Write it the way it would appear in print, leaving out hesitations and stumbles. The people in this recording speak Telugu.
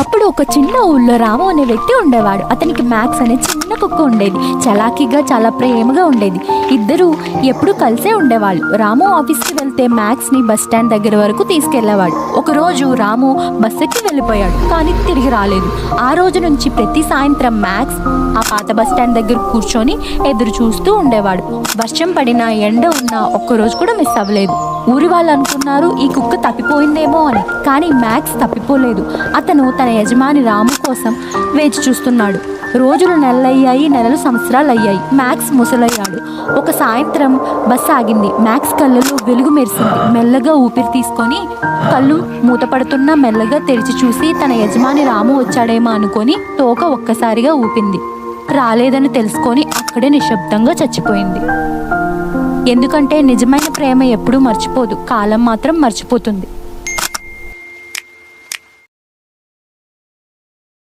ఒకప్పుడు ఒక చిన్న ఊళ్ళో రాము అనే వ్యక్తి ఉండేవాడు. అతనికి మ్యాక్స్ అనే చిన్న కుక్క ఉండేది. చలాకీగా చాలా ప్రేమగా ఉండేది. ఇద్దరు ఎప్పుడు కలిసే ఉండేవాళ్ళు. రాము ఆఫీస్కి వెళ్తే మ్యాక్స్ ని బస్ స్టాండ్ దగ్గర వరకు తీసుకెళ్లేవాడు. ఒకరోజు రాము బస్ ఎక్కి వెళ్ళిపోయాడు, కానీ తిరిగి రాలేదు. ఆ రోజు నుంచి ప్రతి సాయంత్రం మ్యాక్స్ ఆ పాత బస్ స్టాండ్ దగ్గర కూర్చొని ఎదురు చూస్తూ ఉండేవాడు. వర్షం పడినా ఎండ ఉన్నా ఒక్కరోజు కూడా మిస్ అవ్వలేదు. ఊరి వాళ్ళు అనుకున్నారు ఈ కుక్క తప్పిపోయిందేమో అని, కానీ మ్యాక్స్ తప్పిపోలేదు. అతను తన యజమాని రాము కోసం వేచి చూస్తున్నాడు. రోజులు నెలలయ్యాయి, నెలలు సంవత్సరాలు అయ్యాయి. మ్యాక్స్ ముసలయ్యాడు. ఒక సాయంత్రం బస్సు ఆగింది. మ్యాక్స్ కళ్ళలో వెలుగు మెరిసింది. మెల్లగా ఊపిరి తీసుకొని కళ్ళు మూతపడుతున్నా మెల్లగా తెరిచి చూసి తన యజమాని రాము వచ్చాడేమో అనుకొని తోక ఒక్కసారిగా ఊపింది. రాలేదని తెలుసుకొని అక్కడే నిశ్శబ్దంగా చచ్చిపోయింది. ఎందుకంటే నిజమైన ప్రేమ ఎప్పుడూ మర్చిపోదు, కాలం మాత్రం మర్చిపోతుంది.